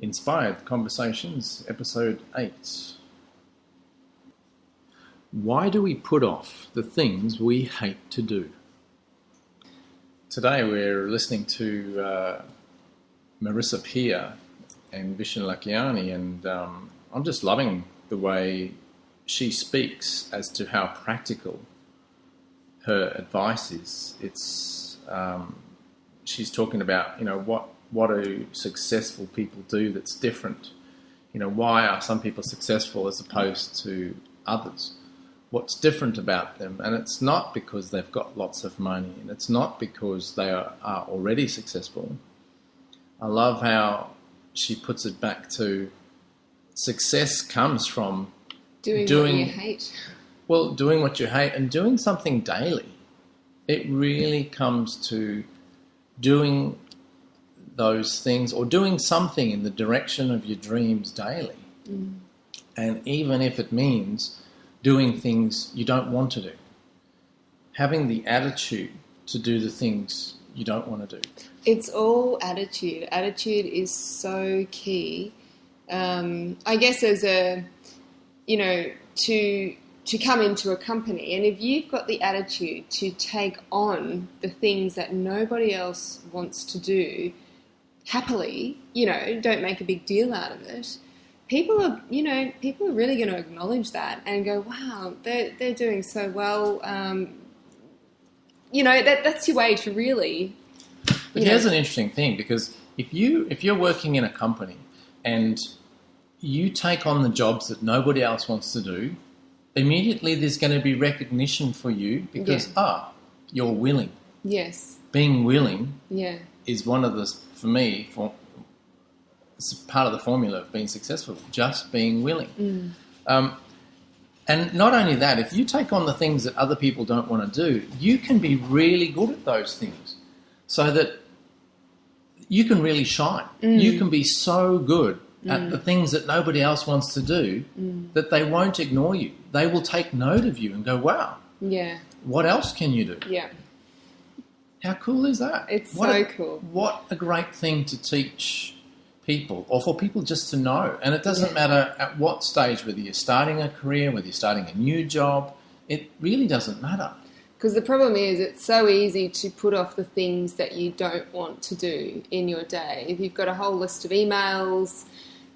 Inspired Conversations, Episode 8. Why do we put off the things we hate to do? Today we're listening to Marisa Pia and Vishen Lakhiani, and I'm just loving the way she speaks as to how practical her advice is. She's talking about, what do successful people do that's different? Why are some people successful as opposed to others? What's different about them? And it's not because they've got lots of money, and it's not because they are already successful. I love how she puts it back to success comes from doing what you hate. Well, doing what you hate and doing something daily. It really comes to doing those things or doing something in the direction of your dreams daily. Mm. And even if it means doing things you don't want to do, having the attitude to do the things you don't want to do. It's all attitude. Attitude is so key. I guess as to come into a company, and if you've got the attitude to take on the things that nobody else wants to do happily, don't make a big deal out of it, people are really going to acknowledge that and go, wow, they're doing so well. That's your way to really. But here's an interesting thing, because if you're working in a company and you take on the jobs that nobody else wants to do, immediately there's going to be recognition for you because, you're willing. Yes. Being willing is one of the, for me, it's part of the formula of being successful, just being willing. Mm. And not only that, if you take on the things that other people don't want to do, you can be really good at those things so that you can really shine. Mm. You can be so good at the things that nobody else wants to do that they won't ignore you. They will take note of you and go, wow, what else can you do? Yeah. How cool is that? It's cool. What a great thing to teach people, or for people just to know. And it doesn't matter at what stage, whether you're starting a career, whether you're starting a new job, it really doesn't matter. Because the problem is it's so easy to put off the things that you don't want to do in your day. If you've got a whole list of emails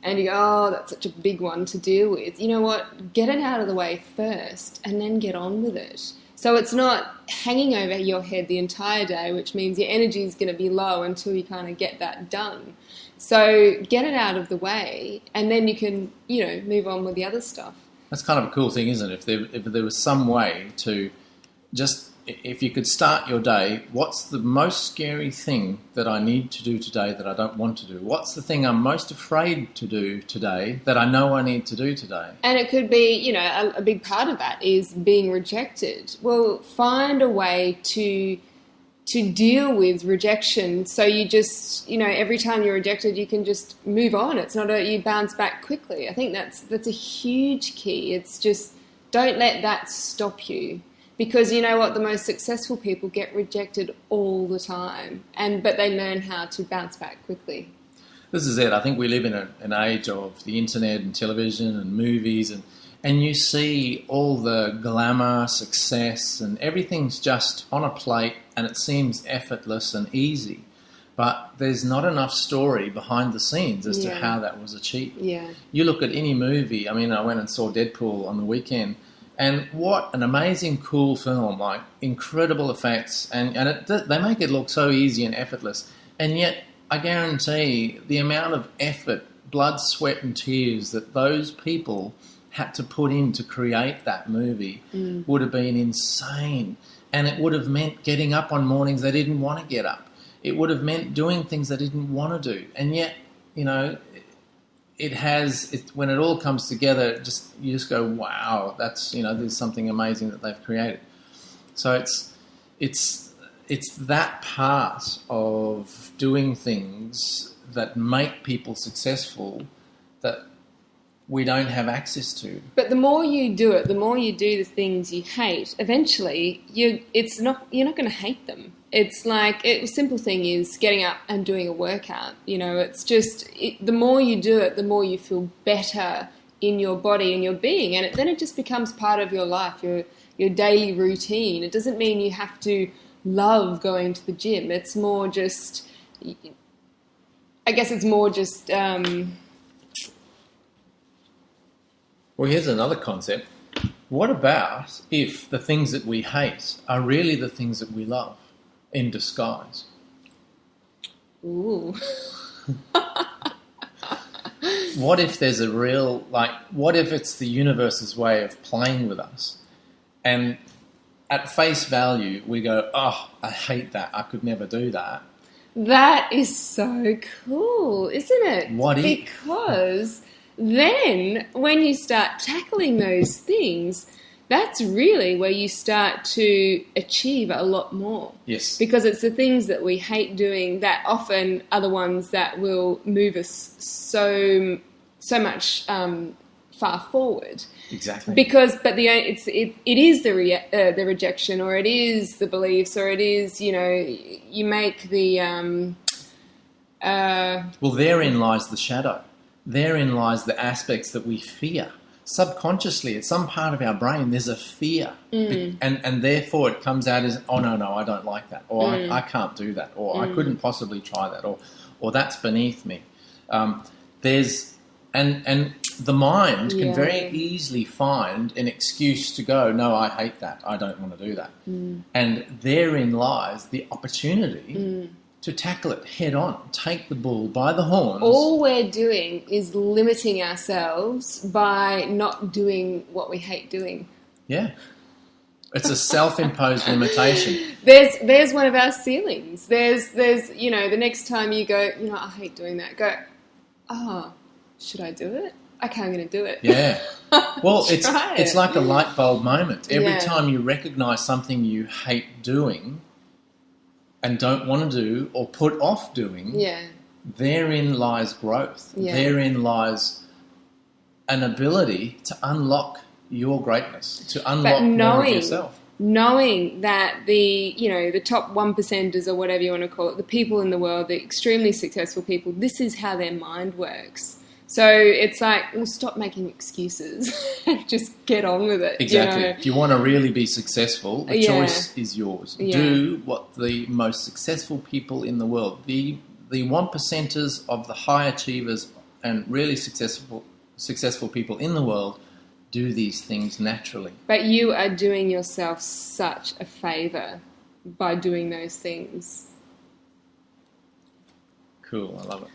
and you go, oh, that's such a big one to deal with, you know what? Get it out of the way first and then get on with it. So it's not hanging over your head the entire day, which means your energy is going to be low until you kind of get that done. So get it out of the way and then you can, move on with the other stuff. That's kind of a cool thing, isn't it? If there was some way to just, if you could start your day, what's the most scary thing that I need to do today that I don't want to do? What's the thing I'm most afraid to do today that I know I need to do today? And it could be, a big part of that is being rejected. Well, find a way to deal with rejection so you just, every time you're rejected, you can just move on. It's not you bounce back quickly. I think that's a huge key. It's just don't let that stop you. Because you know what, the most successful people get rejected all the time, but they learn how to bounce back quickly. This is it. I think we live in an age of the internet and television and movies, and you see all the glamour, success, and everything's just on a plate, and it seems effortless and easy. But there's not enough story behind the scenes as to how that was achieved. Yeah. You look at any movie. I mean, I went and saw Deadpool on the weekend. And what an amazing, cool film, like incredible effects. And they make it look so easy and effortless. And yet, I guarantee the amount of effort, blood, sweat and tears that those people had to put in to create that movie would have been insane. And it would have meant getting up on mornings they didn't want to get up. It would have meant doing things they didn't want to do. And yet, when it all comes together, you just go, wow, that's, there's something amazing that they've created. So it's that part of doing things that make people successful that we don't have access to. But the more you do it, the more you do the things you hate, eventually you're not going to hate them. It's like, a simple thing is getting up and doing a workout. It's just, the more you do it, the more you feel better in your body and your being. And then it just becomes part of your life, your daily routine. It doesn't mean you have to love going to the gym. It's more just, I guess it's more just... Well, here's another concept. What about if the things that we hate are really the things that we love in disguise? Ooh. What if there's a real, what if it's the universe's way of playing with us? And at face value, we go, oh, I hate that. I could never do that. That is so cool, isn't it? What if? Because... then when you start tackling those things, that's really where you start to achieve a lot more. Yes. Because it's the things that we hate doing that often are the ones that will move us so much far forward. Exactly. But it is the rejection, or it is the beliefs, or it is, you make the... well, therein lies the shadow. Therein lies the aspects that we fear. Subconsciously, at some part of our brain, there's a fear. And therefore it comes out as, oh, no, I don't like that. Or I can't do that. Or I couldn't possibly try that. Or that's beneath me. And the mind can very easily find an excuse to go, no, I hate that. I don't want to do that. And therein lies the opportunity to tackle it head on, take the bull by the horns. All we're doing is limiting ourselves by not doing what we hate doing. Yeah. It's a self-imposed limitation. There's one of our ceilings. There's the next time you go, I hate doing that, go, oh, should I do it? Okay, I'm going to do it. Yeah. Well, it's like a light bulb moment. Every time you recognise something you hate doing and don't want to do or put off doing, therein lies growth. Yeah. Therein lies an ability to unlock your greatness, to unlock more of yourself. Knowing that the top 1%ers, or whatever you want to call it, the people in the world, the extremely successful people, this is how their mind works. So it's like, well, stop making excuses and just get on with it. Exactly. If you want to really be successful, the choice is yours. Yeah. Do what the most successful people in the world, the 1%ers of the high achievers and really successful people in the world, do these things naturally. But you are doing yourself such a favour by doing those things. Cool. I love it.